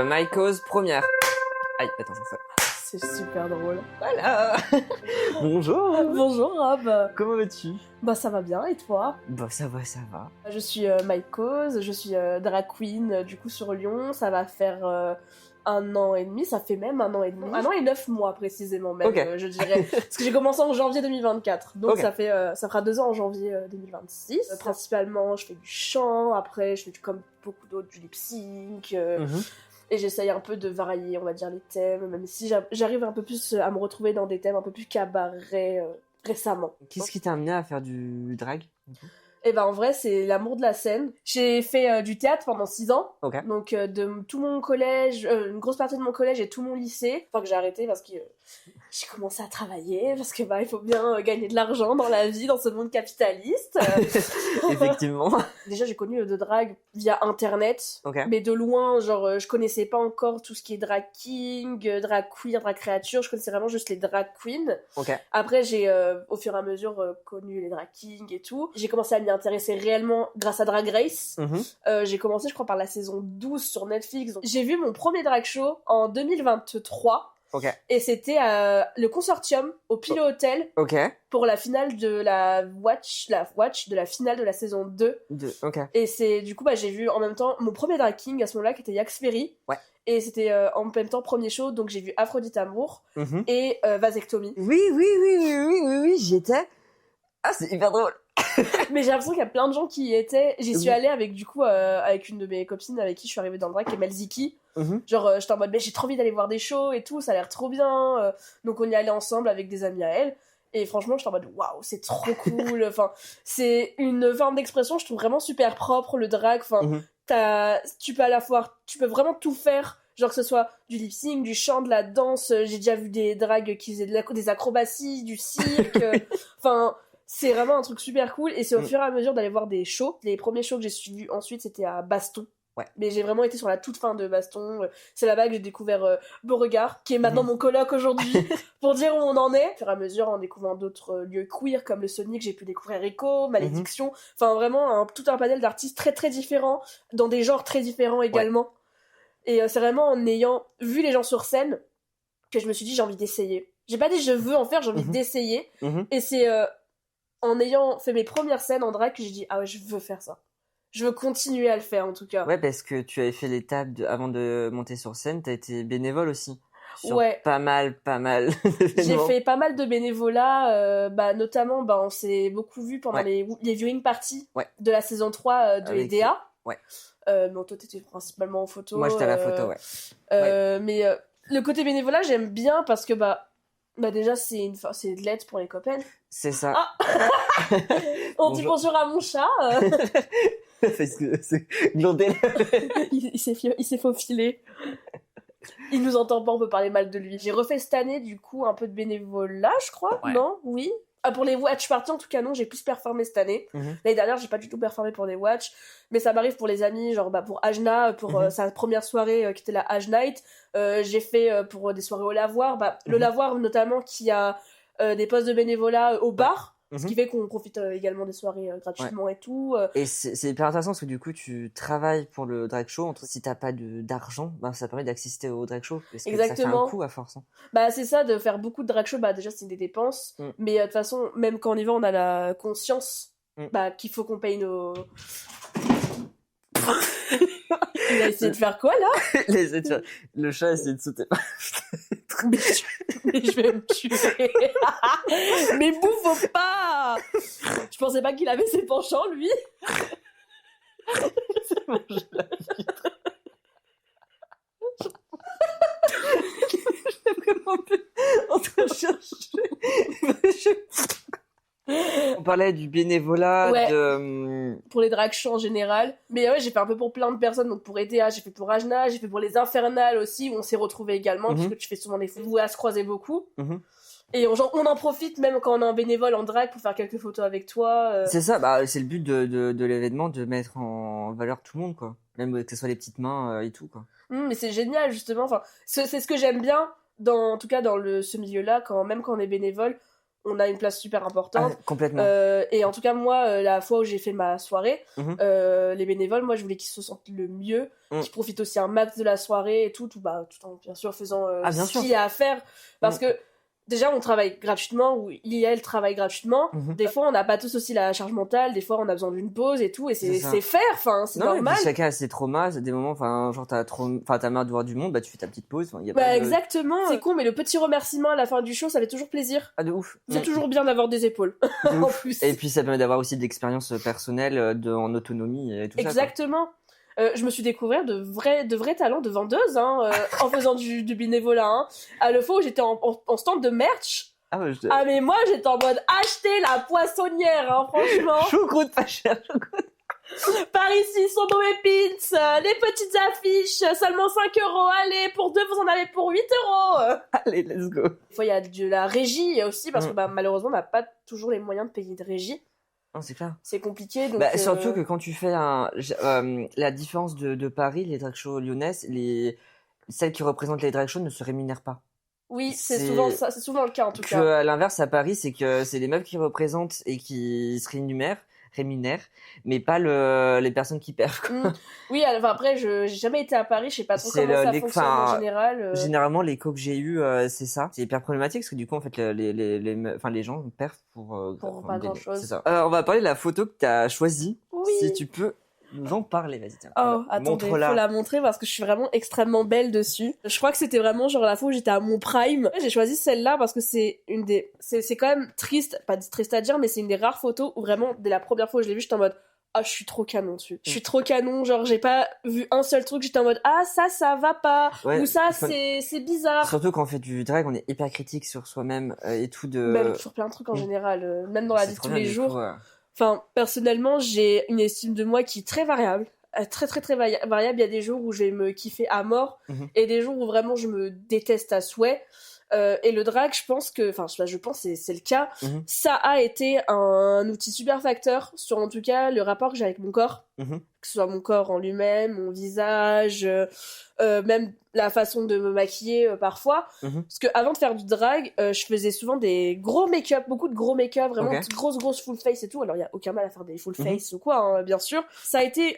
My cause première. Aïe, attends, j'en fais. C'est super drôle. Voilà. Bonjour. Bonjour Rob. Comment vas-tu? Bah ça va bien et toi? Bah ça va, ça va. Je suis My Cause, je suis drag queen du coup sur Lyon. Ça va faire 1 an et demi, ça fait même 1 an et demi. 1 an et 9 mois précisément même, Ok. je dirais. Parce que j'ai commencé en janvier 2024, donc Ok. ça fera 2 ans en janvier 2026. Principalement je fais du chant, après je fais comme beaucoup d'autres du lip sync. Et j'essaye un peu de varier, on va dire, les thèmes, même si j'arrive un peu plus à me retrouver dans des thèmes un peu plus cabaret récemment. Qu'est-ce qui t'a amené à faire du drag? Et ben en vrai, c'est l'amour de la scène. J'ai fait du théâtre pendant 6 ans. Ok. Donc de tout mon collège, une grosse partie de mon collège et tout mon lycée. Enfin que j'ai arrêté parce que j'ai commencé à travailler, parce que bah il faut bien gagner de l'argent dans la vie, dans ce monde capitaliste. Effectivement. Déjà j'ai connu le drag via internet, Ok. mais de loin, genre je connaissais pas encore tout ce qui est drag king, drag queer, drag créature, je connaissais vraiment juste les drag queens. Ok. Après j'ai au fur et à mesure connu les drag kings et tout. J'ai commencé à m'y intéresser réellement grâce à Drag Race. J'ai commencé je crois par la saison 12 sur Netflix. Donc, j'ai vu mon premier drag show en 2023. Ok. Et c'était le consortium au Pilot Hotel Ok. pour la finale de la watch de la finale de la saison 2. Ok. Et c'est du coup bah j'ai vu en même temps mon premier drag king à ce moment-là qui était Yax Ferry. Ouais. Et c'était en même temps premier show, donc j'ai vu Aphrodite Amour et Vasectomie. Oui, j'y étais. Ah, c'est hyper drôle. Mais j'ai l'impression qu'il y a plein de gens qui y étaient. J'y suis allée avec du coup avec une de mes copines avec qui je suis arrivée dans le drag, qui est Melziki. Genre j'étais en mode mais j'ai trop envie d'aller voir des shows et tout, ça a l'air trop bien. Donc on y allait ensemble avec des amis à elle. Et franchement j'étais en mode waouh, c'est trop cool. Enfin c'est une forme d'expression je trouve vraiment super propre, le drag. Enfin tu peux vraiment tout faire. Genre que ce soit du lip sync, du chant, de la danse. J'ai déjà vu des drags qui faisaient des acrobaties, du cirque. Enfin c'est vraiment un truc super cool. Et c'est au fur et à mesure d'aller voir des shows. Les premiers shows que j'ai suivis ensuite c'était à Baston. Ouais. Mais j'ai vraiment été sur la toute fin de Baston. C'est là-bas que j'ai découvert Beauregard, qui est maintenant mon coloc aujourd'hui, pour dire où on en est. Au fur et à mesure, en découvrant d'autres lieux queer, comme le Sonic, j'ai pu découvrir Echo, Malédiction. Enfin, vraiment, tout un panel d'artistes très très différents, dans des genres très différents également. Ouais. Et c'est vraiment en ayant vu les gens sur scène que je me suis dit, j'ai envie d'essayer. J'ai pas dit je veux en faire, j'ai envie d'essayer. Et c'est en ayant fait mes premières scènes en drag que j'ai dit, ah ouais, je veux faire ça. Je veux continuer à le faire en tout cas. Ouais, parce que tu avais fait l'étape avant de monter sur scène, t'as été bénévole aussi. Sur ouais. Pas mal J'ai fait pas mal de bénévolat, notamment on s'est beaucoup vu pendant les viewing parties de la saison 3 de EDA. Ouais. Mais toi t'étais principalement en photo. Moi j'étais à la photo, ouais. Mais le côté bénévolat j'aime bien parce que déjà c'est de l'aide pour les copains. C'est ça. Ah on dit bonjour à mon chat. Parce que c'est glandé. il s'est faufilé. Il nous entend pas, on peut parler mal de lui. J'ai refait cette année du coup un peu de bénévolat, je crois. Ouais. Non, oui. Pour les watch parties en tout cas non, j'ai plus performé cette année. L'année dernière j'ai pas du tout performé pour les watch, mais ça m'arrive pour les amis, genre pour Ajna, pour sa première soirée qui était la Aj Night. J'ai fait pour des soirées au lavoir, le lavoir notamment qui a des postes de bénévolat au bar. Ce qui fait qu'on profite également des soirées gratuitement et tout. Et c'est hyper intéressant parce que du coup, tu travailles pour le drag show. Si t'as pas d'argent, ça permet d'assister au drag show. Parce que ça fait un coût à force. C'est ça, de faire beaucoup de drag show. Déjà, c'est des dépenses. Mais de toute façon, même quand on y va, on a la conscience qu'il faut qu'on paye nos... Il a essayé de faire quoi, là? Le chat a essayé de sauter. Mais je vais me tuer. Mais bouffe pas. Je pensais pas qu'il avait ses penchants, lui. C'est bon, je l'ai vraiment en train de chercher. On parlait du bénévolat, pour les drag shows en général. Mais ouais, j'ai fait un peu pour plein de personnes. Donc pour ETA, j'ai fait pour Ajna, j'ai fait pour les Infernales aussi, où on s'est retrouvés également, parce que tu fais souvent des photos à se croiser beaucoup. Et on en profite même quand on est en bénévole en drag pour faire quelques photos avec toi. C'est ça, c'est le but de l'événement, de mettre en valeur tout le monde, quoi. Même que ce soit les petites mains et tout, quoi. Mais c'est génial, justement. Enfin, c'est ce que j'aime bien, en tout cas dans ce milieu-là, même quand on est bénévole, on a une place super importante. Complètement. Et en tout cas, moi, la fois où j'ai fait ma soirée, les bénévoles, moi, je voulais qu'ils se sentent le mieux, qu'ils profitent aussi un max de la soirée et tout en bien sûr faisant ce qu'il y a à faire. Parce que déjà, on travaille gratuitement, ou elle travaille gratuitement. Des fois, on n'a pas tous aussi la charge mentale. Des fois, on a besoin d'une pause et tout. Et c'est faire, enfin, c'est normal. Et chacun a ses traumas. C'est des moments, enfin, genre, t'as marre de voir du monde, bah, tu fais ta petite pause. Exactement. C'est con, mais le petit remerciement à la fin du show, ça fait toujours plaisir. Ah, de ouf. C'est toujours bien d'avoir des épaules. En plus. Et puis, ça permet d'avoir aussi de l'expérience personnelle, en autonomie et tout ça. Exactement. Je me suis découvert de vrais talents de vendeuse en faisant du bénévolat. À le fois où j'étais en stand de merch. Mais moi j'étais en mode acheter la poissonnière, franchement. Choucroute pas cher, choucroute. Par ici sont nos pins, les petites affiches, seulement 5 €. Allez, pour 2 vous en avez pour 8 €. Allez, let's go. Des fois il y a de la régie aussi parce que malheureusement on n'a pas toujours les moyens de payer de régie. Non, c'est clair. C'est compliqué. Donc surtout que quand tu fais la différence de Paris, les drag shows lyonnaises, celles qui représentent les drag shows ne se rémunèrent pas. Oui, c'est souvent le cas en tout cas. À l'inverse, à Paris, c'est que c'est les meufs qui représentent et qui se rémunèrent, mais pas les personnes qui perdent. Oui, après, j'ai jamais été à Paris, je sais pas trop comment ça fonctionne en général. Généralement, les échos que j'ai eu, c'est ça. C'est hyper problématique parce que du coup, en fait, les gens perdent pour pas grand chose. C'est ça. On va parler de la photo que t'as choisie. Oui. Si tu peux nous en parler, vas-y. Tiens, attendez, faut la montrer parce que je suis vraiment extrêmement belle dessus. Je crois que c'était vraiment genre la fois où j'étais à mon prime. J'ai choisi celle-là parce que c'est quand même triste, pas triste à dire, mais c'est une des rares photos où vraiment, dès la première fois où je l'ai vue, j'étais en mode je suis trop canon dessus. Je suis trop canon, genre j'ai pas vu un seul truc, j'étais en mode ça va pas, ou ça c'est bizarre. Surtout quand on fait du drag, on est hyper critique sur soi-même et tout de... Même sur plein de trucs en général, même dans la vie de tous les jours. Enfin, personnellement, j'ai une estime de moi qui est très variable. Très, très, très variable. Il y a des jours où je vais me kiffer à mort et des jours où vraiment je me déteste à souhait. Et le drag, je pense que c'est le cas. Ça a été un outil super facteur sur, en tout cas, le rapport que j'ai avec mon corps. Que ce soit mon corps en lui-même, mon visage, même la façon de me maquiller parfois. Parce que avant de faire du drag, je faisais souvent des gros make-up, beaucoup de gros make-up, vraiment grosse full face et tout. Alors il y a aucun mal à faire des full face ou quoi, bien sûr. Ça a été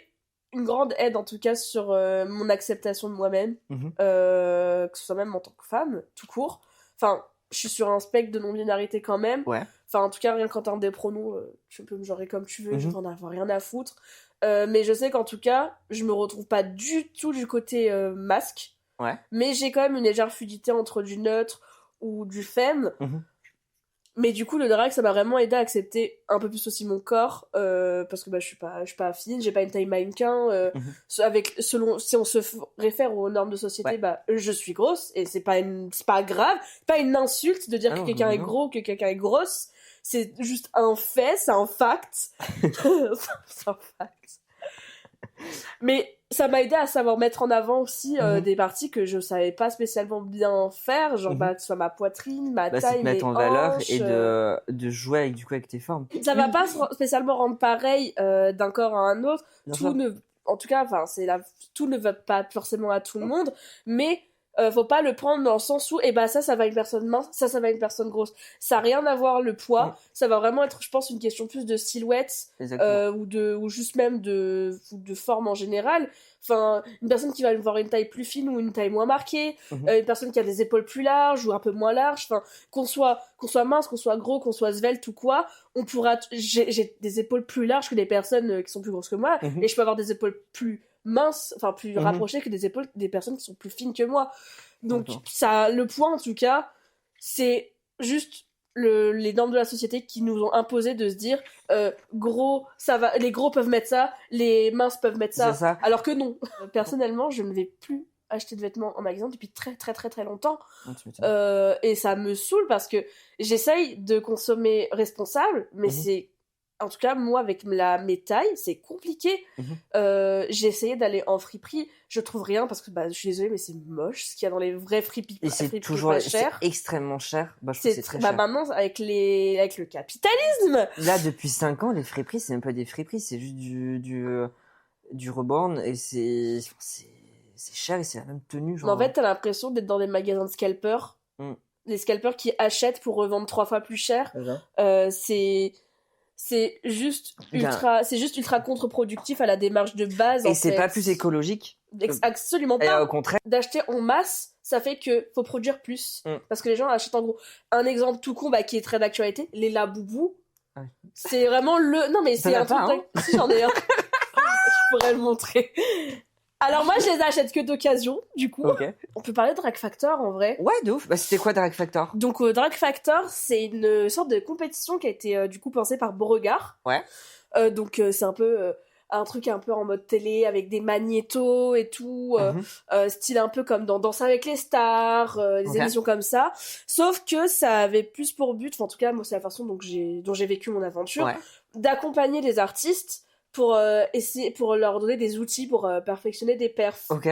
une grande aide en tout cas sur mon acceptation de moi-même, que ce soit même en tant que femme, tout court. Enfin, je suis sur un spectre de non-binarité quand même. Enfin, en tout cas, rien qu'en termes des pronoms, tu peux me genrer comme tu veux, je n'en ai rien à foutre. Mais je sais qu'en tout cas, je me retrouve pas du tout du côté masque. Mais j'ai quand même une légère fluidité entre du neutre ou du femme. Mais du coup, le drag, ça m'a vraiment aidé à accepter un peu plus aussi mon corps, parce que je suis pas fine, j'ai pas une taille mannequin. Si on se réfère aux normes de société, je suis grosse, et c'est pas grave, c'est pas une insulte de dire que quelqu'un est gros, que quelqu'un est grosse. C'est juste un fait, c'est un fact. C'est un fact. Mais ça m'a aidé à savoir mettre en avant aussi des parties que je savais pas spécialement bien faire, genre que ce soit ma poitrine, ma taille, mes hanches. Se mettre en valeur et de jouer avec tes formes. Ça va pas spécialement rendre pareil d'un corps à un autre. En tout cas, tout ne va pas forcément à tout le monde, mais faut pas le prendre dans le sens où ça va une personne mince, ça va une personne grosse. Ça a rien à voir le poids, ça va vraiment être, je pense, une question plus de silhouette ou juste même de forme en général. Enfin, une personne qui va avoir une taille plus fine ou une taille moins marquée, une personne qui a des épaules plus larges ou un peu moins larges, enfin, qu'on soit mince, qu'on soit gros, qu'on soit svelte ou quoi, on pourra j'ai des épaules plus larges que des personnes qui sont plus grosses que moi, et je peux avoir des épaules plus minces, enfin plus rapprochées que des épaules des personnes qui sont plus fines que moi. Donc le point en tout cas, c'est juste les normes de la société qui nous ont imposé de se dire gros, ça va, les gros peuvent mettre ça, les minces peuvent mettre ça. Alors que non. Personnellement, je ne vais plus acheter de vêtements en magasin depuis très très très très longtemps. Et ça me saoule parce que j'essaye de consommer responsable, mais c'est, en tout cas moi avec mes tailles, c'est compliqué. J'ai essayé d'aller en friperie, je trouve rien parce que je suis désolée mais c'est moche ce qu'il y a dans les vrais friperies. Et c'est toujours c'est extrêmement cher. Je trouve que c'est très cher. Maintenant avec le capitalisme. Là depuis 5 ans les friperies c'est même pas des friperies, c'est juste du reborn et c'est cher et c'est la même tenue. En fait t'as l'impression d'être dans des magasins de scalpers. les scalpers qui achètent pour revendre 3 fois plus cher. C'est juste ultra contre-productif à la démarche de base. Et c'est pas plus écologique? Absolument pas. Et au contraire. D'acheter en masse, ça fait que faut produire plus. Parce que les gens achètent en gros. Un exemple tout con qui est très d'actualité, les Labubu. Ouais. C'est vraiment le... Non mais c'est un truc... Si, j'en ai un. Je pourrais le montrer. Alors moi, je les achète que d'occasion, du coup. Okay. On peut parler de Drag Factor, en vrai. Ouais, de ouf. Bah, c'était quoi Drag Factor? Donc, Drag Factor, c'est une sorte de compétition qui a été, du coup, pensée par Beauregard. Ouais. Donc, c'est un peu... un truc un peu en mode télé, avec des magnétos et tout. Style un peu comme dans Danse avec les stars, des émissions comme ça. Sauf que ça avait plus pour but, enfin, en tout cas, moi, c'est la façon dont j'ai vécu mon aventure, d'accompagner les artistes pour essayer, pour leur donner des outils pour perfectionner des perfs. Ok.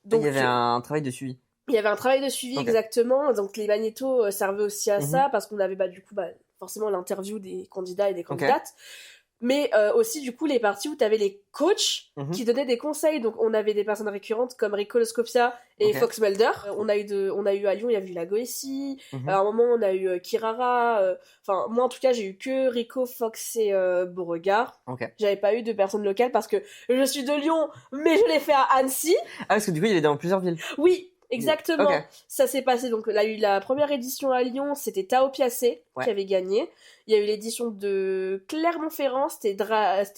Donc il y avait un travail de suivi. Il y avait un travail de suivi, exactement. Donc les magnétos servaient aussi à ça, parce qu'on avait du coup forcément l'interview des candidats et des candidates. Mais aussi du coup les parties où t'avais les coachs qui donnaient des conseils. Donc on avait des personnes récurrentes comme Rico Scopia et Fox Mulder. On a eu à Lyon, il y a eu la Goessi. À un moment on a eu Kirara. Enfin moi en tout cas j'ai eu que Rico, Fox et Beauregard. J'avais pas eu de personnes locales parce que je suis de Lyon, mais je l'ai fait à Annecy. Ah parce que du coup il y avait dans plusieurs villes. Oui. Exactement. Ça s'est passé, donc il y a eu la première édition à Lyon, c'était Tao Piacé qui avait gagné. Il y a eu l'édition de Clermont-Ferrand, c'était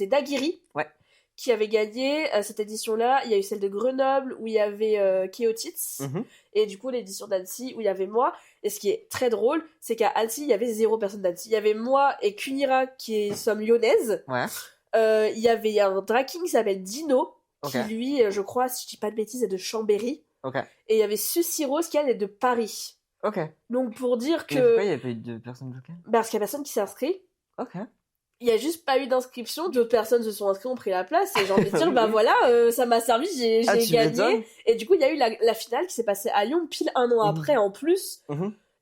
Daguiri qui avait gagné cette édition-là. Il y a eu celle de Grenoble où il y avait Keotitz et du coup l'édition d'Annecy où il y avait moi. Et ce qui est très drôle, c'est qu'à Annecy, il y avait 0 personne d'Annecy. Il y avait moi et Kunira qui sommes lyonnaises. Il y avait un drag king qui s'appelle Dino qui lui, je crois, si je dis pas de bêtises, est de Chambéry. Et il y avait Sucy Rose qui elle est de Paris. Donc pour dire que... Mais pourquoi il n'y avait pas eu de personnes locales? Parce qu'il n'y a personne qui s'est inscrit. Il n'y a juste pas eu d'inscription. D'autres personnes se sont inscrites, ont pris la place. Et j'ai envie de dire, voilà, ça m'a servi, j'ai gagné. Et du coup, il y a eu la finale qui s'est passée à Lyon pile un an après en plus.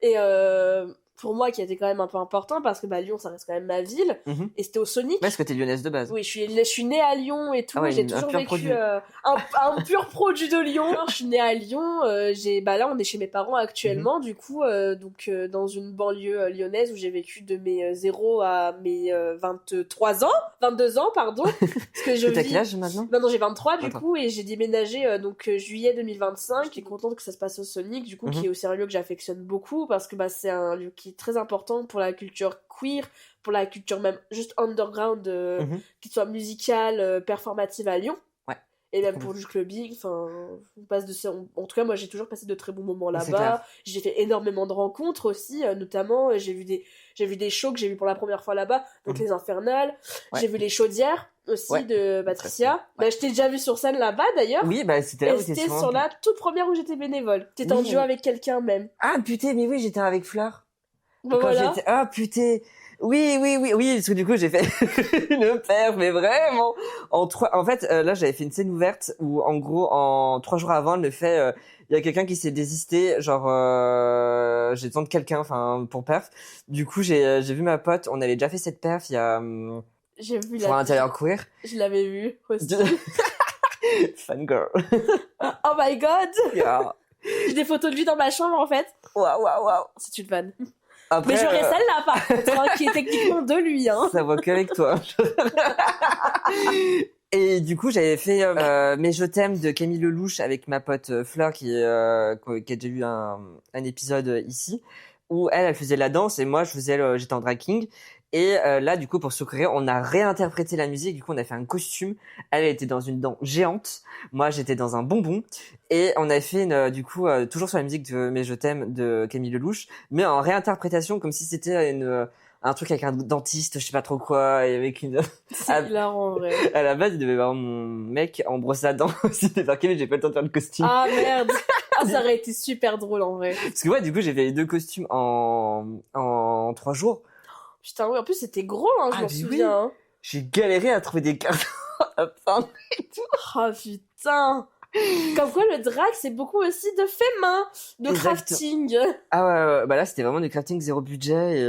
Et pour moi, qui était quand même un peu important parce que Lyon, ça reste quand même ma ville. Et c'était au Sonic. Parce que t'es lyonnaise de base. Oui, je suis née à Lyon et tout. J'ai toujours vécu un pur produit de Lyon. Je suis née à Lyon. Là, on est chez mes parents actuellement, du coup, dans une banlieue lyonnaise où j'ai vécu de mes 0 à mes 22 ans, pardon. Parce que t'as quel âge maintenant? Non, j'ai 23 du coup, et j'ai déménagé juillet 2025. Je suis contente que ça se passe au Sonic, du coup, qui est aussi un lieu que j'affectionne beaucoup parce que c'est un lieu qui est très important pour la culture queer, pour la culture même juste underground, qu'il soit musicale, performative à Lyon. Et même pour du clubbing, enfin, on passe en tout cas, moi j'ai toujours passé de très bons moments là-bas. J'ai fait énormément de rencontres aussi, notamment j'ai vu des shows que j'ai vus pour la première fois là-bas, donc les Infernales. J'ai vu les Chaudières aussi de Patricia. Je t'ai déjà vu sur scène là-bas d'ailleurs. Oui, c'était là où c'était sur la toute première où j'étais bénévole. T'étais en duo avec quelqu'un même. Ah putain, mais oui, j'étais avec Fleur. Voilà. Ah putain. Oui, parce que du coup j'ai fait une perf, mais vraiment en fait là j'avais fait une scène ouverte où en gros en 3 jours avant le fait il y a quelqu'un qui s'est désisté, genre j'ai besoin de quelqu'un, enfin pour perf. Du coup j'ai vu ma pote, on avait déjà fait cette perf il y a j'ai vu pour l'intérieur queer. Je l'avais vu aussi. Fangirl. Oh my god. Yeah. J'ai des photos de lui dans ma chambre en fait. Waouh. C'est une vanne. Après, mais j'aurais celle-là par contre, qui est techniquement de lui. Ça voit qu'avec toi. Et du coup, j'avais fait Mais je t'aime de Camille Lelouch avec ma pote Fleur qui a déjà eu un épisode ici où elle faisait la danse et moi j'étais en drag king. Et là, du coup, pour secourir, on a réinterprété la musique. Du coup, on a fait un costume. Elle était dans une dent géante. Moi, j'étais dans un bonbon. Et on a fait, toujours sur la musique de Mais je t'aime de Camille Lelouch, mais en réinterprétation, comme si c'était un truc avec un dentiste, je sais pas trop quoi, et avec une... C'est hilarant, en vrai. À la base, il devait avoir mon mec en brosse à dents. C'était marqué, mais j'ai pas le temps de faire le costume. Ah, merde. Ça aurait été super drôle, en vrai. Parce que j'ai fait les 2 costumes en 3 jours. Putain, oui, en plus c'était gros, je m'en souviens. Oui. J'ai galéré à trouver des cartons à peindre et tout. Oh putain. Comme quoi le drag c'est beaucoup aussi de fait main, de crafting. Ah ouais, là c'était vraiment du crafting 0 budget et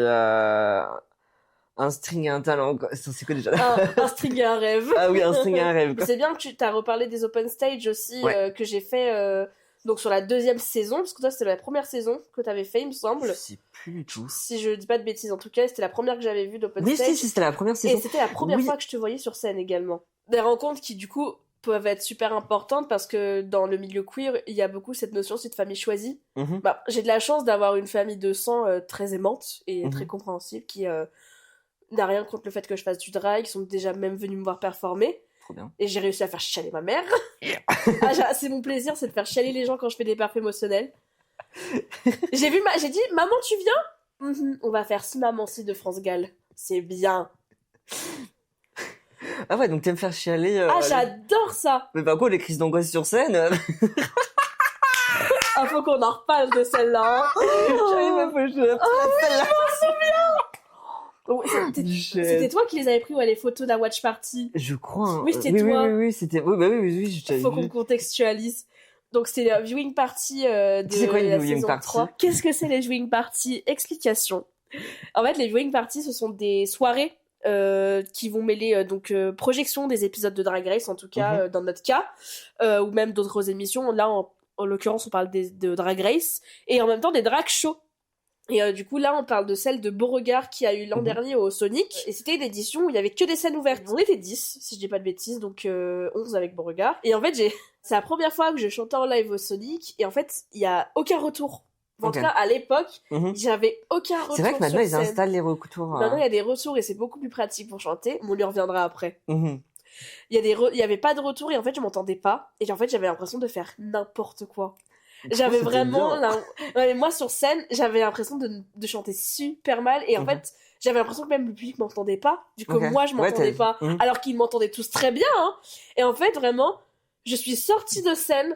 un string et un talent, quoi. C'est quoi déjà? Un string et un rêve. Ah oui, un string et un rêve, quoi. C'est bien que tu t'as reparlé des open stage aussi, que j'ai fait Donc sur la 2e saison, parce que toi c'était la première saison que t'avais fait, il me semble. Je sais plus du tout. Si je dis pas de bêtises, en tout cas, c'était la première que j'avais vue d'Open Oui, Stage. si, c'était la première saison. Et c'était la première fois que je te voyais sur scène également. Des rencontres qui du coup peuvent être super importantes parce que dans le milieu queer, il y a beaucoup cette notion aussi de famille choisie. Bah, j'ai de la chance d'avoir une famille de sang très aimante et très compréhensive qui n'a rien contre le fait que je fasse du drag, ils sont déjà même venus me voir performer. Trop bien. Et j'ai réussi à faire chialer ma mère. C'est mon plaisir, c'est de faire chialer les gens quand je fais des perfs émotionnels. J'ai dit, maman, tu viens? On va faire Si Maman Si de France Gall. C'est bien. Ah ouais, donc t'aimes faire chialer. J'adore ça. Mais par contre, les crises d'angoisse sur scène. Ah, faut qu'on en reparle de celle-là. C'était toi qui les avais pris, les photos de la watch party. Je crois. Hein. Oui, c'était toi. Oui, c'était. Oui, bah oui, je t'avais Faut vu. qu'on contextualise. Donc, c'est la viewing party de C'est quoi, la viewing saison party 3. Qu'est-ce que c'est les viewing party? Explication. En fait, les viewing parties, ce sont des soirées qui vont mêler projection des épisodes de Drag Race, en tout cas dans notre cas, ou même d'autres émissions. Là, en l'occurrence, on parle de Drag Race, et en même temps des drag shows. Et du coup, là, on parle de celle de Beauregard qui a eu l'an dernier au Sonic. Et c'était une édition où il y avait que des scènes ouvertes. On était 10, si je dis pas de bêtises, donc 11 avec Beauregard. Et en fait, c'est la première fois que je chantais en live au Sonic. Et en fait, il y a aucun retour. En tout cas, à l'époque, j'avais aucun retour. C'est vrai que maintenant, ils scène. installent les retours. Maintenant, il y a des retours et c'est beaucoup plus pratique pour chanter. On y reviendra après. Il y avait pas de retour et en fait, je m'entendais pas. Et en fait, j'avais l'impression de faire n'importe quoi. J'avais vraiment moi sur scène j'avais l'impression de chanter super mal et en fait j'avais l'impression que même le public m'entendait pas du coup moi je m'entendais pas alors qu'ils m'entendaient tous très bien hein. Et en fait vraiment je suis sortie de scène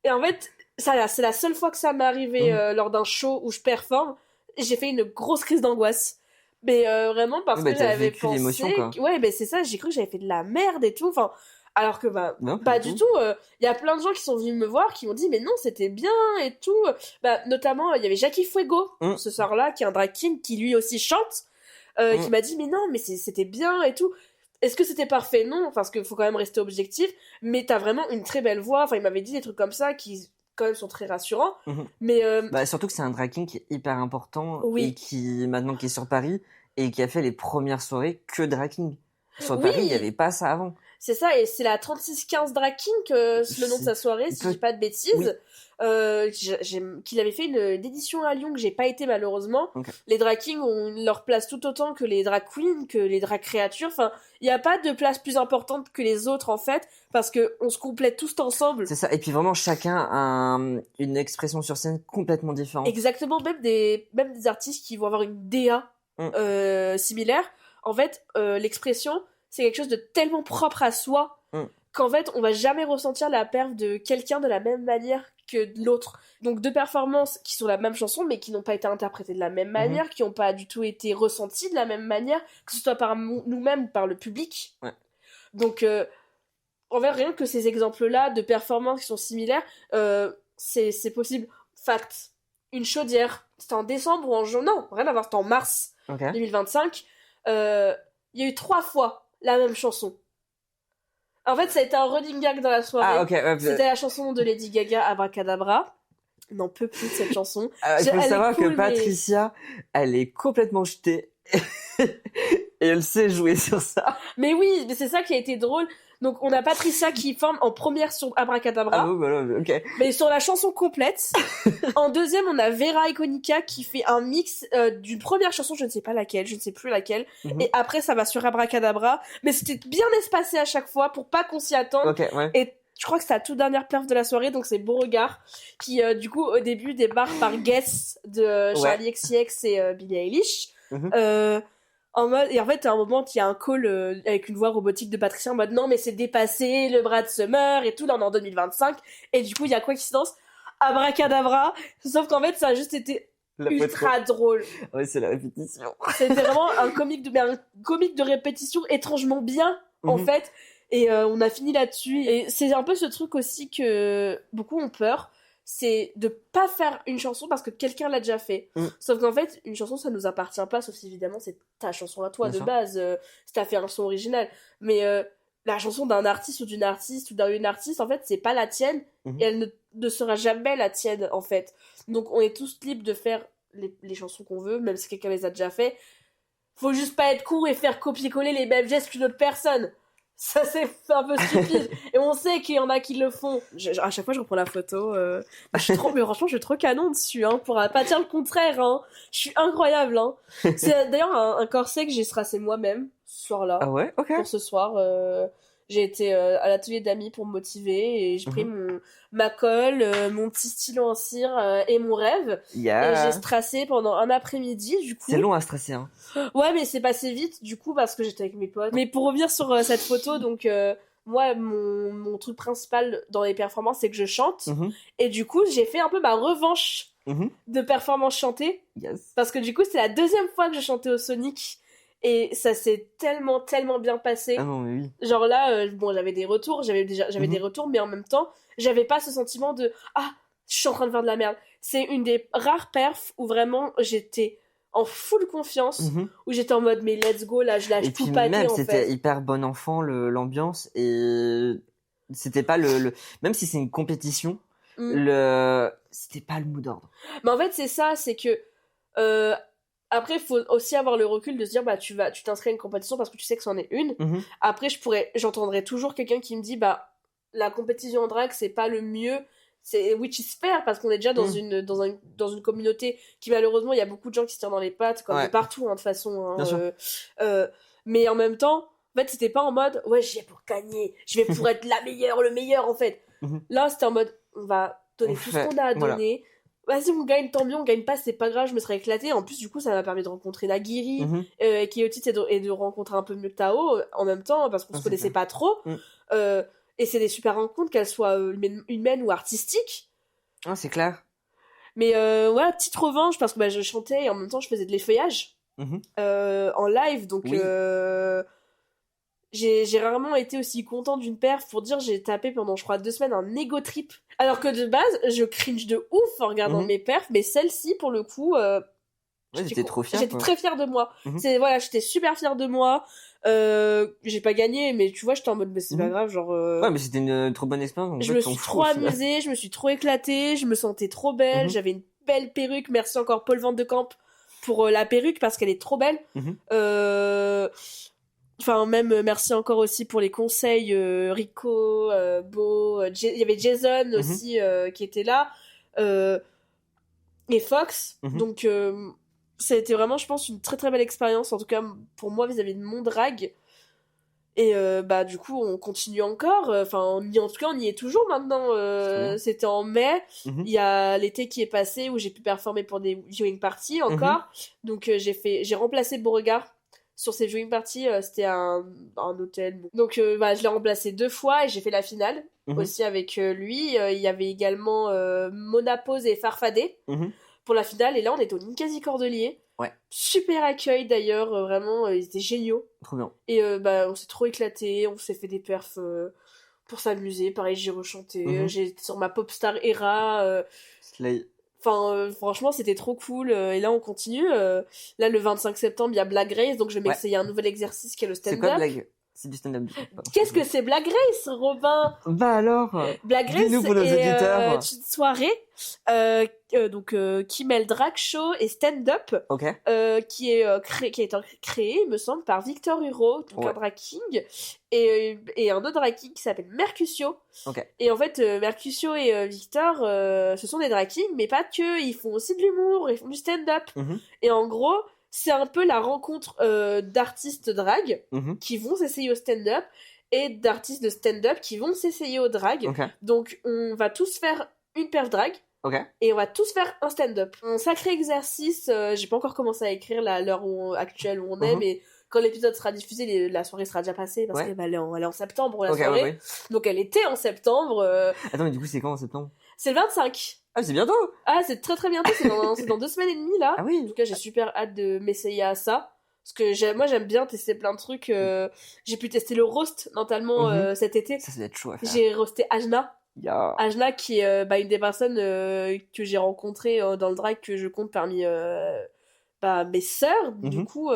et en fait c'est la seule fois que ça m'est arrivé lors d'un show où je performe. J'ai fait une grosse crise d'angoisse mais vraiment parce que j'avais pensé c'est ça, j'ai cru que j'avais fait de la merde et tout, enfin alors que non, pas du tout. Y a plein de gens qui sont venus me voir qui m'ont dit mais non c'était bien et tout. Notamment il y avait Jackie Fuego ce soir-là qui est un drag king qui lui aussi chante qui m'a dit mais non mais c'était bien et tout. Est-ce que c'était parfait? Non, parce qu'il faut quand même rester objectif, mais t'as vraiment une très belle voix. Enfin il m'avait dit des trucs comme ça qui quand même sont très rassurants. Mais surtout que c'est un drag king qui est hyper important et qui maintenant qui est sur Paris et qui a fait les premières soirées que drag king. Sur Paris il y avait pas ça avant. C'est ça, et c'est la 3615 Drag King, le nom de sa soirée, si je dis pas de bêtises. Qu'il avait fait une édition à Lyon que j'ai pas été malheureusement. Les drag kings ont leur place tout autant que les drag queens, que les drag créatures. Enfin, il y a pas de place plus importante que les autres en fait, parce que on se complète tous ensemble. C'est ça. Et puis vraiment chacun a une expression sur scène complètement différente. Exactement, même des artistes qui vont avoir une DA similaire. En fait, l'expression c'est quelque chose de tellement propre à soi qu'en fait, on va jamais ressentir la perf de quelqu'un de la même manière que de l'autre. Donc, deux performances qui sont la même chanson, mais qui n'ont pas été interprétées de la même manière, qui n'ont pas du tout été ressenties de la même manière, que ce soit par nous-mêmes ou par le public. Donc, en fait, rien que ces exemples-là de performances qui sont similaires, c'est possible. Fact. Une chaudière, c'était en décembre ou en juin, non, rien à voir, c'était en mars 2025. Il y a eu 3 fois la même chanson. En fait, ça a été un running gag dans la soirée. C'était la chanson de Lady Gaga, Abracadabra. On n'en peut plus de cette chanson. Il faut savoir que Patricia, elle est complètement jetée. Et elle sait jouer sur ça. Mais oui, mais c'est ça qui a été drôle. Donc, on a Patricia qui forme en première sur Abracadabra. Mais sur la chanson complète. En deuxième, on a Vera Iconica qui fait un mix d'une première chanson, je ne sais pas laquelle, je ne sais plus laquelle. Et après, ça va sur Abracadabra. Mais c'était bien espacé à chaque fois pour pas qu'on s'y attende. Et je crois que c'est la toute dernière perf de la soirée, donc c'est Beauregard qui, du coup, au début, débarque par Guess de Charlie XCX et Billie Eilish. En mode, et en fait, à un moment, il y a un call avec une voix robotique de Patricia en mode non, mais c'est dépassé, le bras de Summer et tout, là on est en 2025. Et du coup, il y a quoi qui se lance? Abracadabra. Sauf qu'en fait, ça a juste été ultra drôle. Ouais, c'est la répétition. C'était vraiment un comique de répétition étrangement bien, en fait. Et on a fini là-dessus. Et c'est un peu ce truc aussi que beaucoup ont peur. C'est de pas faire une chanson parce que quelqu'un l'a déjà fait. Sauf qu'en fait, une chanson, ça nous appartient pas, sauf si évidemment c'est ta chanson à toi de base, si t'as fait un son original. Mais la chanson d'un artiste ou d'une artiste ou d'une artiste, en fait, c'est pas la tienne et elle ne sera jamais la tienne, en fait. Donc, on est tous libres de faire les chansons qu'on veut, même si quelqu'un les a déjà fait. Faut juste pas être court et faire copier-coller les mêmes gestes qu'une autre personne. Ça, c'est un peu stupide. Et on sait qu'il y en a qui le font. À chaque fois, je reprends la photo. Mais franchement, je suis trop canon dessus, hein, pour pas dire le contraire. Hein. Je suis incroyable. Hein. C'est d'ailleurs un corset que j'ai tracé moi-même ce soir-là. Ah ouais, ok. Pour ce soir. J'ai été à l'atelier d'amis pour me motiver et j'ai pris ma colle, mon petit stylo en cire et mon rêve. Et j'ai stressé pendant un après-midi, du coup. C'est long à stresser, hein. Ouais, mais c'est passé vite, du coup, parce que j'étais avec mes potes. Mais pour revenir sur cette photo, donc, moi, mon truc principal dans les performances, c'est que je chante. Et du coup, j'ai fait un peu ma revanche de performance chantée. Yes. Parce que du coup, c'est la deuxième fois que je chantais au Sonic. Et ça s'est tellement bien passé. Ah non, mais oui. Genre là, bon, j'avais des retours, j'avais des retours, mais en même temps, j'avais pas ce sentiment de « Ah, je suis en train de faire de la merde ». C'est une des rares perfs où vraiment j'étais en full confiance, où j'étais en mode « Mais let's go, là, je lâche tout pâté, en fait ». C'était hyper bon enfant, l'ambiance, et c'était pas même si c'est une compétition, c'était pas le mot d'ordre. Mais en fait, c'est ça, c'est que... Après, il faut aussi avoir le recul de se dire, bah, tu t'inscris à une compétition parce que tu sais que c'en est une. Après, j'entendrai toujours quelqu'un qui me dit, bah, la compétition en drague, c'est pas le mieux. C'est which is fair parce qu'on est déjà dans une communauté qui, malheureusement, il y a beaucoup de gens qui se tirent dans les pattes, comme de partout, hein, de toute façon. Hein, bien sûr. Mais en même temps, en fait, c'était pas en mode, ouais, j'y vais pour gagner, je vais pour être la meilleure, le meilleur, en fait. Là, c'était en mode, on va donner tout ce qu'on a à donner. Vas-y, on gagne, tant mieux, on gagne pas, c'est pas grave, je me serais éclatée. En plus, du coup, ça m'a permis de rencontrer Nagiri, Kyotit et de rencontrer un peu mieux Tao en même temps, parce qu'on se connaissait pas trop. Et c'est des super rencontres, qu'elles soient humaines ou artistiques. Ah, c'est clair. Mais ouais, petite revanche, parce que bah, je chantais et en même temps, je faisais de l'effeuillage en live, donc j'ai rarement été aussi contente d'une perf. Pour dire, j'ai tapé pendant, je crois, 2 semaines un ego trip. Alors que de base, je cringe de ouf en regardant mes perfs, mais celle-ci, pour le coup, j'étais trop fière. J'étais très fière de moi. Voilà, j'étais super fière de moi. J'ai pas gagné, mais tu vois, j'étais en mode, mais c'est pas grave, genre. Ouais, mais c'était une trop bonne expérience. Je me suis trop amusée, je me suis trop éclatée, je me sentais trop belle, j'avais une belle perruque. Merci encore Paul Van de Camp pour la perruque parce qu'elle est trop belle. Enfin, même merci encore aussi pour les conseils, Rico, Beau, il y avait Jason aussi qui était là, et Fox. Donc, ça a été vraiment, je pense, une très très belle expérience, en tout cas pour moi vis-à-vis de mon drag. Et bah, du coup, on continue encore. Enfin, en tout cas, on y est toujours maintenant. C'était en mai. Il y a l'été qui est passé où j'ai pu performer pour des viewing parties encore. Donc, j'ai remplacé Beauregard sur ces viewing parties. C'était un hôtel. Donc, bah, je l'ai remplacé 2 fois et j'ai fait la finale aussi avec lui. Il y avait également Mona Pose et Farfadé pour la finale. Et là, on était au Ninkasi Cordelier. Ouais. Super accueil d'ailleurs, vraiment, ils étaient géniaux. Trop bien. Et bah, on s'est trop éclaté, on s'est fait des perfs pour s'amuser. Pareil, j'ai rechanté, j'étais sur ma Popstar Era. Slay. Enfin, franchement, c'était trop cool. Et là, on continue. Là, le 25 septembre, il y a Black Race, donc je vais m'essayer un nouvel exercice qui est le stand-up. C'est quoi Black? C'est du stand-up. Qu'est-ce que c'est Black Race, Robin? Bah alors, Black Race, dis-nous pour nos auditeurs. C'est une soirée donc qui mêle drag show et stand-up, qui a été créé, il me semble, par Victor Huro, donc un drag king, et un autre drag king qui s'appelle Mercutio. Et en fait, Mercutio et Victor, ce sont des drag kings, mais pas que, ils font aussi de l'humour, ils font du stand-up. Et en gros, c'est un peu la rencontre d'artistes drag qui vont s'essayer au stand-up et d'artistes de stand-up qui vont s'essayer au drag. Donc, on va tous faire une perf drag. Et on va tous faire un stand-up. Un sacré exercice. J'ai pas encore commencé à écrire à l'heure actuelle où on est, mais quand l'épisode sera diffusé, la soirée sera déjà passée parce qu'elle elle est en septembre, la soirée. Donc, elle était en septembre. Attends, mais du coup, c'est quand en septembre? C'est le 25. Ah, c'est bientôt! Ah, c'est très très bientôt, c'est dans 2 semaines et demie, là. Ah oui. En tout cas, j'ai super hâte de m'essayer à ça. Parce que moi, j'aime bien tester plein de trucs. J'ai pu tester le roast, notamment, cet été. Ça va être chaud à faire. J'ai roasté Ajna. Ajna, qui est une des personnes que j'ai rencontrées dans le drag, que je compte parmi mes sœurs. Du coup,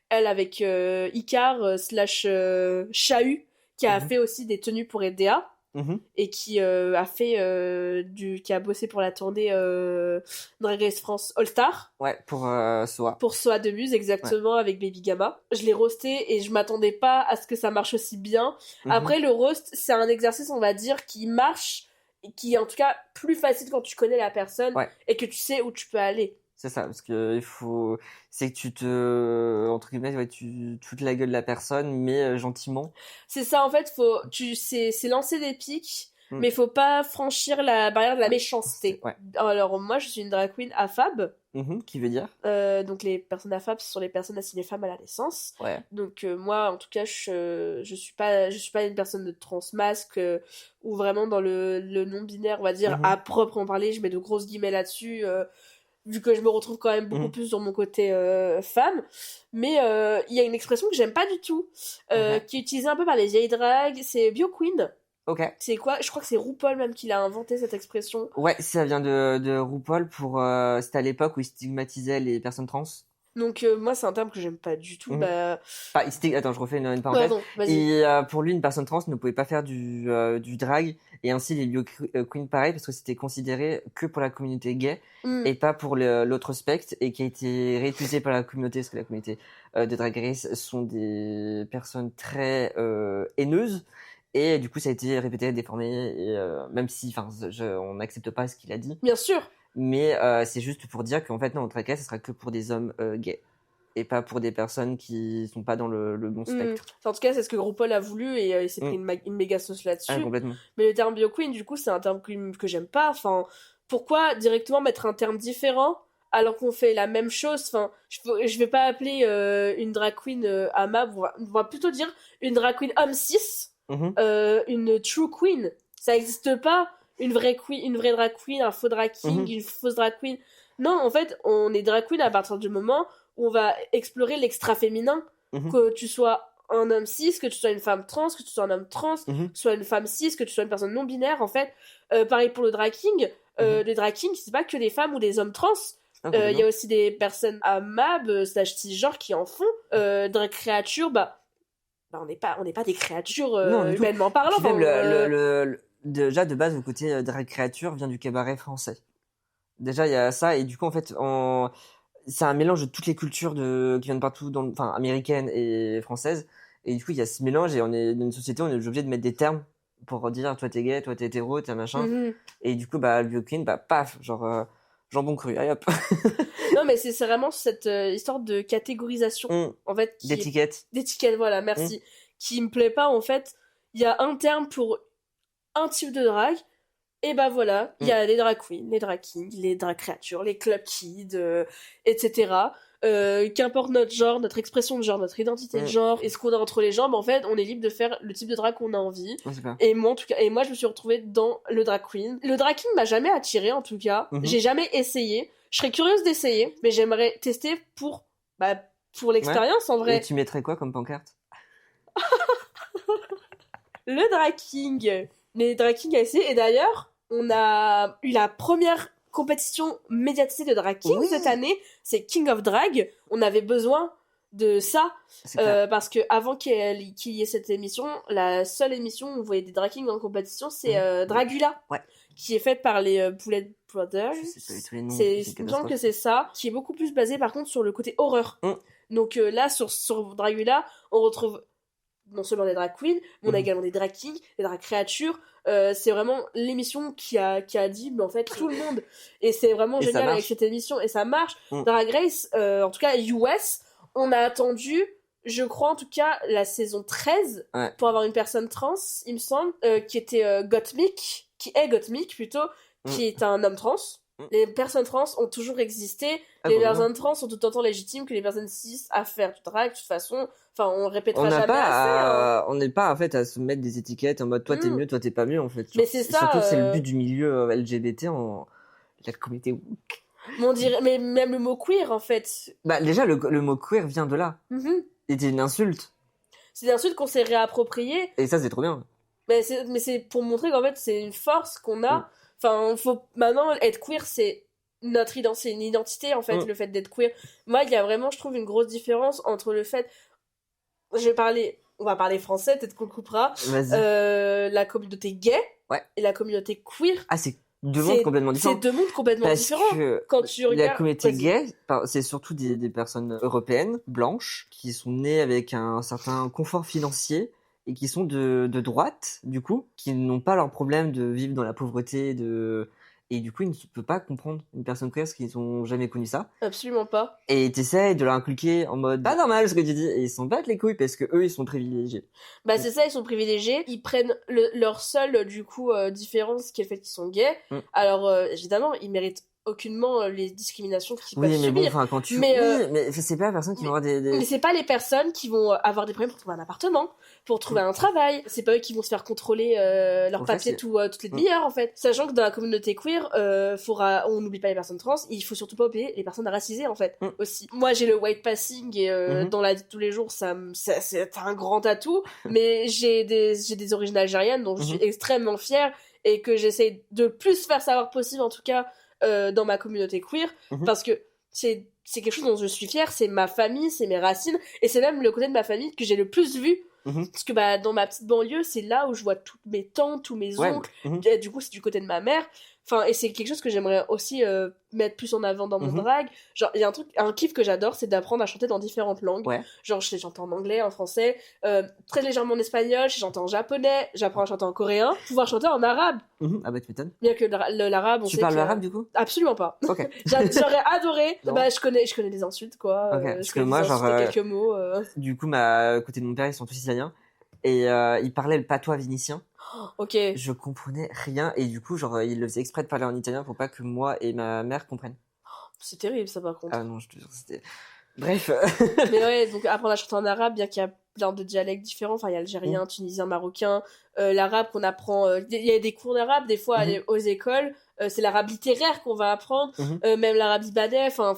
elle avec Icar / Chahut, qui a fait aussi des tenues pour EDA. Et qui a bossé pour la tournée Drag Race France All Star. Ouais, pour Soa. Pour Soa de Muse, exactement, avec Baby Gamma. Je l'ai roasté et je m'attendais pas à ce que ça marche aussi bien. Après, le roast, c'est un exercice, on va dire, qui marche, et qui est en tout cas plus facile quand tu connais la personne et que tu sais où tu peux aller. C'est ça, parce que c'est que tu te, entre guillemets, tu te foutes la gueule de la personne, mais gentiment. C'est ça, en fait, c'est lancer des pics, mais faut pas franchir la barrière de la méchanceté. Ouais. Alors, moi, je suis une drag queen AFAB. Qui veut dire donc, les personnes AFAB, ce sont les personnes assignées femmes à la naissance. Ouais. Donc, moi, en tout cas, je suis pas une personne de transmasque, ou vraiment dans le non-binaire, on va dire, à proprement parler, je mets de grosses guillemets là-dessus, vu que je me retrouve quand même beaucoup plus sur mon côté femme. Mais il y a une expression que j'aime pas du tout, qui est utilisée un peu par les vieilles dragues, c'est bio-queen. Ok. C'est quoi? Je crois que c'est RuPaul même qui l'a inventé, cette expression. Ouais, ça vient de RuPaul c'était à l'époque où il stigmatisait les personnes trans. Donc moi c'est un terme que j'aime pas du tout. Attends, je refais une parenthèse. Pardon, vas-y. Et pour lui, une personne trans ne pouvait pas faire du drag, et ainsi les bio queens pareil, parce que c'était considéré que pour la communauté gay et pas pour l'autre spectre, et qui a été réutilisé par la communauté, parce que la communauté de Drag Race sont des personnes très haineuses. Et du coup, ça a été répété, déformé, et même si, on n'accepte pas ce qu'il a dit. Bien sûr. Mais c'est juste pour dire qu'en fait, non, en tout cas, ce sera que pour des hommes gays. Et pas pour des personnes qui sont pas dans le bon spectre. En tout cas, c'est ce que RuPaul a voulu, et il s'est pris une méga sauce là-dessus. Ah, complètement. Mais le terme bio queen, du coup, c'est un terme que j'aime pas. Enfin, pourquoi directement mettre un terme différent alors qu'on fait la même chose? Enfin, je vais pas appeler une drag queen AMAB, on va plutôt dire une drag queen homme cis, une true queen. Ça existe pas, une vraie drag queen, un faux drag king, une fausse drag queen. Non, en fait, on est drag queen à partir du moment où on va explorer l'extra féminin, que tu sois un homme cis, que tu sois une femme trans, que tu sois un homme trans, que tu sois une femme cis, que tu sois une personne non binaire, en fait. Pareil pour le drag king. Le drag king, c'est pas que des femmes ou des hommes trans. Il y a aussi des personnes AMAB, /cisgenre qui en font. Drag créature, on n'est pas des créatures humainement parlant. Déjà, de base, le côté drag créature vient du cabaret français. Déjà, il y a ça, et du coup, en fait, c'est un mélange de toutes les cultures qui viennent partout, américaines et françaises. Et du coup, il y a ce mélange, et on est dans une société où on est obligé de mettre des termes pour dire, toi t'es gay, toi t'es hétéro, t'es machin. Et du coup, le bio-queen, paf, genre, jambon cru, allez hop. Non, mais c'est vraiment cette histoire de catégorisation, en fait. D'étiquette. D'étiquette, voilà, merci. Qui me plaît pas, en fait. Il y a un terme pour un type de drague, et voilà, il y a les drag queens, les drag kings, les drag créatures, les club kids, etc. Qu'importe notre genre, notre expression de genre, notre identité de genre, et ce qu'on a entre les jambes, en fait, on est libre de faire le type de drag qu'on a envie. Et moi, en tout cas, je me suis retrouvée dans le drag queen. Le drag king m'a jamais attirée, en tout cas. J'ai jamais essayé. Je serais curieuse d'essayer, mais j'aimerais tester pour l'expérience, en vrai. Et tu mettrais quoi comme pancarte? Le drag king. Les drag kings à essayer. Et d'ailleurs, on a eu la première compétition médiatisée de drag king cette année. C'est King of Drag. On avait besoin de ça, parce que avant qu'il y ait cette émission, la seule émission où on voyait des drag kings en compétition, c'est Dragula, qui est faite par les Bullet Brothers. Je sais pas tous les noms, il me semble que c'est ça, qui est beaucoup plus basé par contre sur le côté horreur. Donc là, sur Dragula, on retrouve non seulement des drag queens, mais on a également des drag kings, des drag créatures. C'est vraiment l'émission qui a dit, mais en fait, tout le monde. Et c'est vraiment génial avec cette émission, et ça marche. Drag Race, en tout cas US, on a attendu, je crois en tout cas, la saison 13 pour avoir une personne trans, il me semble, qui était Gottmik, qui est un homme trans. Les personnes trans ont toujours existé. Les personnes trans sont tout autant légitimes que les personnes cis à faire du drag. De toute façon, on répétera jamais assez. On n'est pas en fait à se mettre des étiquettes en mode toi t'es mieux, toi t'es pas mieux en fait. Mais c'est ça. Surtout c'est le but du milieu LGBT la communauté. On dirait, mais même le mot queer en fait. Déjà le mot queer vient de là. C'était une insulte. C'est une insulte qu'on s'est réappropriée. Et ça c'est trop bien. Mais c'est pour montrer qu'en fait c'est une force qu'on a. Enfin, faut maintenant être queer, c'est une identité en fait, le fait d'être queer. Moi, il y a vraiment, je trouve, une grosse différence entre le fait, je vais parler on va parler français, peut-être qu'on le coupera. Vas-y. La communauté gay et la communauté queer. Ah, c'est deux mondes complètement différents. C'est deux mondes complètement différents. Quand tu regardes... La communauté gay, c'est surtout des personnes européennes, blanches, qui sont nées avec un certain confort financier et qui sont de droite, du coup, qui n'ont pas leur problème de vivre dans la pauvreté, et du coup, ils ne peuvent pas comprendre une personne queer parce qu'ils n'ont jamais connu ça. Absolument pas. Et t'essayes de leur inculquer en mode pas normal ce que tu dis, et ils s'en battent les couilles parce que eux ils sont privilégiés. Bah c'est ça, ils sont privilégiés. Ils prennent leur seule du coup différence qui est le fait qu'ils sont gays. Alors évidemment, ils méritent aucunement les discriminations qu'ils peuvent subir. Bon, enfin, quand tu... mais c'est pas les personnes qui vont avoir des... Mais c'est pas les personnes qui vont avoir des problèmes pour trouver un appartement, pour trouver un travail. C'est pas eux qui vont se faire contrôler leurs papiers toutes les demi-heures, en fait. Sachant que dans la communauté queer, on n'oublie pas les personnes trans, il faut surtout pas oublier les personnes racisées, en fait, aussi. Moi, j'ai le white passing, et dans la vie de tous les jours, c'est un grand atout, mais j'ai des origines algériennes, dont je suis extrêmement fière, et que j'essaie de plus faire savoir possible, en tout cas, dans ma communauté queer, parce que c'est quelque chose dont je suis fière, c'est ma famille, c'est mes racines, et c'est même le côté de ma famille que j'ai le plus vu, parce que bah, dans ma petite banlieue, c'est là où je vois toutes mes tantes, tous mes oncles, et du coup c'est du côté de ma mère, et c'est quelque chose que j'aimerais aussi mettre plus en avant dans mon drag. Genre, il y a un kiff que j'adore, c'est d'apprendre à chanter dans différentes langues. Genre, je sais chanter en anglais, en français, très légèrement en espagnol, je sais chanter en japonais, j'apprends à chanter en coréen, pouvoir chanter en arabe. Ah bah tu m'étonnes. Bien que l'arabe, on sait que... Tu parles l'arabe du coup? Absolument pas. Ok. J'aurais adoré. Bah, je connais des insultes, quoi. Parce que moi, genre, quelques mots. Du coup, côté de mon père, ils sont tous italiens. Et ils parlaient le patois vénitien. Ok. Je comprenais rien. Et du coup, genre, ils le faisaient exprès de parler en italien pour pas que moi et ma mère comprennent. C'est terrible, ça, par contre. Ah non, je te jure, c'était... Bref. Mais ouais, donc apprendre à chanter en arabe, bien qu'il y a plein de dialectes différents. Enfin, il y a algérien, tunisien, marocain. L'arabe qu'on apprend... Il y a des cours d'arabe, des fois, aux écoles. C'est l'arabe littéraire qu'on va apprendre. Même l'arabe libanais. Enfin,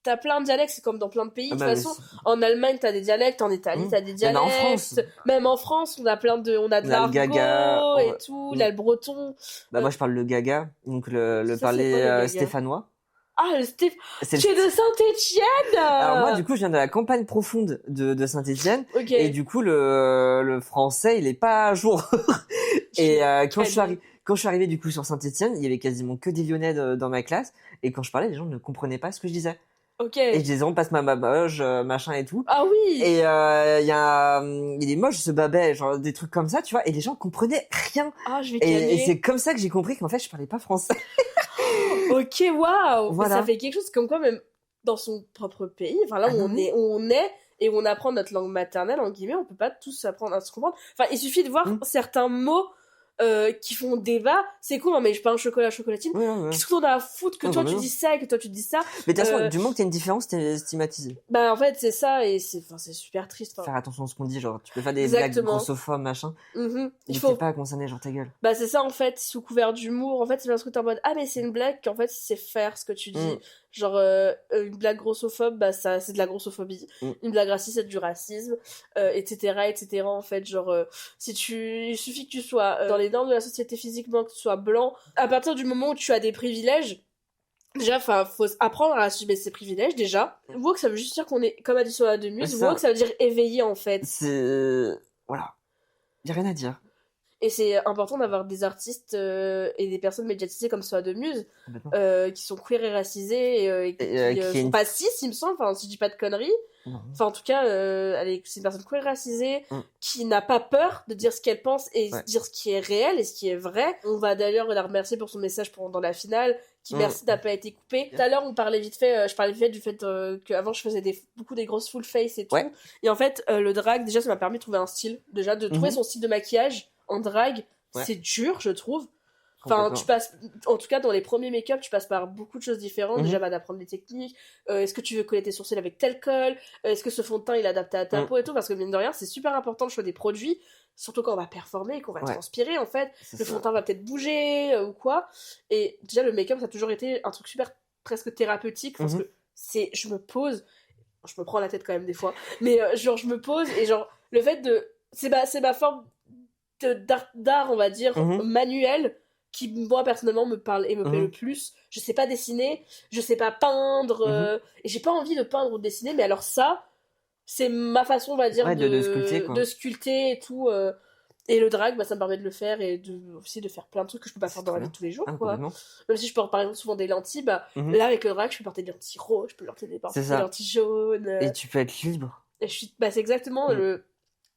t'as plein de dialectes, c'est comme dans plein de pays. De toute façon, en Allemagne, t'as des dialectes, en Italie, t'as des dialectes. Même en France, on a de l'argot gaga, et tout, là, le breton. Moi, je parle le gaga, donc le parler stéphanois. Ah, tu es de Saint-Étienne! Alors moi, du coup, je viens de la campagne profonde de Saint-Étienne. Okay. Et du coup, le français, il est pas à jour. Et quand je suis arrivé du coup sur Saint-Étienne, il y avait quasiment que des Lyonnais dans ma classe. Et quand je parlais, les gens ne comprenaient pas ce que je disais. Ok. Et je disais, on passe ma baboge, machin et tout. Ah oui! Et il y a des moches se babaient, genre des trucs comme ça, tu vois. Et les gens comprenaient rien. Ah, je vais calmer. Et c'est comme ça que j'ai compris qu'en fait, je parlais pas français. Ok, waouh! Voilà. Ça fait quelque chose comme quoi, même dans son propre pays, enfin là où on est et où on apprend notre langue maternelle, en guillemets, on peut pas tous apprendre à se comprendre. Enfin, il suffit de voir certains mots qui font débat. C'est cool, mais je parle chocolatine. Qu'est-ce qu'on a à foutre que toi tu dis ça et que toi tu dis ça? Mais de toute façon, du moment que t'as une différence, t'es stigmatisé. Bah en fait, c'est ça, et c'est super triste. Faire attention à ce qu'on dit, genre, tu peux faire des blagues grossophobes, machin. Il faut pas concerné, genre, ta gueule. Bah c'est ça, en fait, sous couvert d'humour. En fait, c'est un truc en mode, ah mais c'est une blague qu'en fait, c'est faire ce que tu dis. Genre, une blague grossophobe, bah ça, c'est de la grossophobie. Une blague raciste, c'est du racisme, etc., en fait. Genre, il suffit que tu sois dans les normes de la société physiquement, que tu sois blanc. À partir du moment où tu as des privilèges, déjà, faut apprendre à assumer ses privilèges, déjà. Woke, ça veut juste dire qu'on est, comme a dit Soa de Muse, woke, ça veut dire éveillé, en fait. Voilà. Y a rien à dire. Et c'est important d'avoir des artistes et des personnes médiatisées comme Soa de Muse, qui sont queer et racisées, et qui sont pas cis, il me semble, enfin, si je dis pas de conneries. Enfin, en tout cas, c'est une personne queer et racisée, qui n'a pas peur de dire ce qu'elle pense et dire ce qui est réel et ce qui est vrai. On va d'ailleurs la remercier pour son message dans la finale, qui merci n'a pas été coupé. Tout à l'heure, je parlais vite fait du fait qu'avant je faisais beaucoup des grosses full face et tout. Et en fait, le drag, déjà, ça m'a permis de trouver un style, déjà, de trouver son style de maquillage en drag. C'est dur, je trouve. Enfin, tu passes, en tout cas, dans les premiers make-up, tu passes par beaucoup de choses différentes. Déjà, d'apprendre des techniques. Est-ce que tu veux coller tes sourcils avec tel colle? Est-ce que ce fond de teint, il est adapté à ta peau et tout? Parce que, mine de rien, c'est super important le choix des produits. Surtout quand on va performer et qu'on va transpirer, en fait. Le fond de teint va peut-être bouger ou quoi. Et déjà, le make-up, ça a toujours été un truc super, presque thérapeutique. Parce que je me pose, je me prends la tête quand même des fois. Mais genre, je me pose et genre, le fait de... C'est ma forme d'art, on va dire, manuel, qui moi personnellement me parle et me plaît le plus. Je sais pas dessiner, je sais pas peindre, et j'ai pas envie de peindre ou de dessiner, mais alors ça c'est ma façon, on va dire, de sculpter, quoi. de sculpter et tout. Et le drag, bah, ça me permet de le faire et aussi de faire plein de trucs que je peux pas faire dans la vie de tous les jours, quoi. Même si je porte par exemple souvent des lentilles, bah là avec le drag, je peux porter des lentilles roses, je peux porter des lentilles jaunes. Et tu peux être libre. Et c'est exactement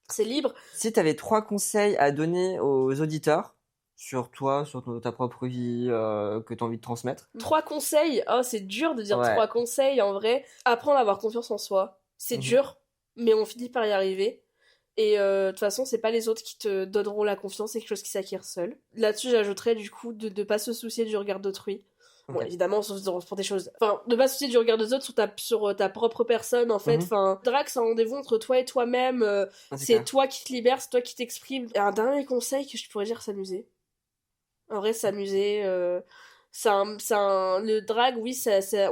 c'est libre. Si t'avais 3 conseils à donner aux auditeurs sur toi, sur ta propre vie que t'as envie de transmettre. 3 conseils, c'est dur de dire 3 conseils en vrai. Apprendre à avoir confiance en soi, c'est dur, mais on finit par y arriver. Et de toute façon, c'est pas les autres qui te donneront la confiance, c'est quelque chose qui s'acquiert seul. Là-dessus, j'ajouterais du coup de pas se soucier du regard d'autrui. Bon, évidemment, pour des choses. Enfin, de pas se soucier du regard des autres sur ta propre personne, en fait. Enfin, drag, c'est un rendez-vous entre toi et toi-même. C'est toi qui te libères, c'est toi qui t'exprimes. Et un dernier conseil que je pourrais dire, s'amuser. En vrai, s'amuser. Le drag, oui,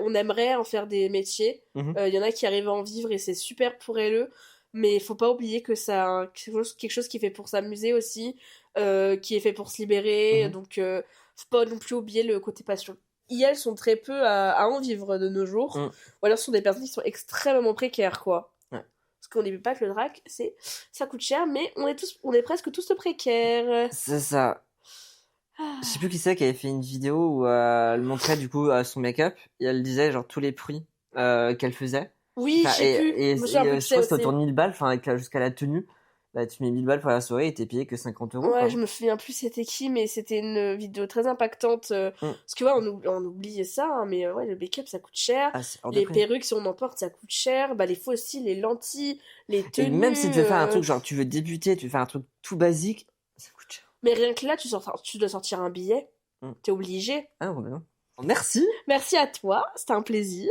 on aimerait en faire des métiers. Y en a qui arrivent à en vivre et c'est super pour elles. Mais faut pas oublier que ça quelque chose qui est fait pour s'amuser aussi, qui est fait pour se libérer, donc faut pas non plus oublier le côté passion. Elles sont très peu à en vivre de nos jours, ou alors ce sont des personnes qui sont extrêmement précaires, quoi. Parce qu'on n'oublie pas que le drag, ça coûte cher, mais on est presque tous précaires. C'est ça. Je sais plus qui c'est qui avait fait une vidéo où elle montrait du coup son make-up, et elle disait genre tous les prix qu'elle faisait. Oui, je sais plus. Et je crois que c'est autour de 1000 balles, jusqu'à la tenue. Bah, tu mets 1000 balles pour la soirée et t'es payé que 50 euros. Ouais, quoi. je me souviens plus c'était qui, mais c'était une vidéo très impactante. Parce que on oubliait ça, hein, mais le make-up ça coûte cher. Les perruques, si on en porte, ça coûte cher. Bah, les fossiles, les lentilles, les tenues. Et même si tu veux faire un truc, genre tu veux débuter, tu veux faire un truc tout basique, ça coûte cher. Mais rien que là, tu dois sortir un billet. T'es obligé. Ah, ouais, non. Merci. Merci à toi, c'était un plaisir.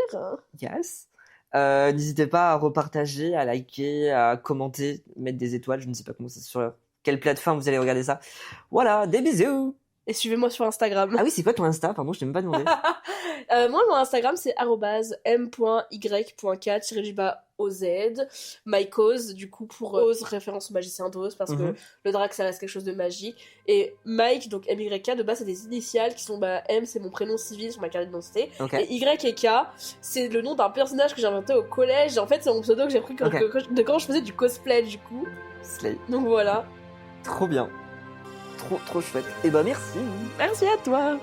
Yes. N'hésitez pas à repartager, à liker, à commenter, mettre des étoiles. Je ne sais pas comment c'est sur quelle plateforme vous allez regarder ça. Voilà, des bisous. Et suivez-moi sur Instagram. Ah oui, c'est quoi ton Insta? Pardon, je t'ai même pas demandé. Moi, mon Instagram, c'est @m.y.k.oz. My cause, du coup, pour Oz, référence au magicien d'Oz, parce que le drag, ça reste quelque chose de magique. Et Mike, donc MYK, de base, c'est des initiales qui sont, M, c'est mon prénom civil sur ma carte d'identité. Okay. Et Y et K, c'est le nom d'un personnage que j'ai inventé au collège. En fait, c'est mon pseudo que j'ai pris quand je faisais du cosplay, du coup. Slay. Donc voilà. Trop bien. Trop chouette. Et bah merci. Merci à toi.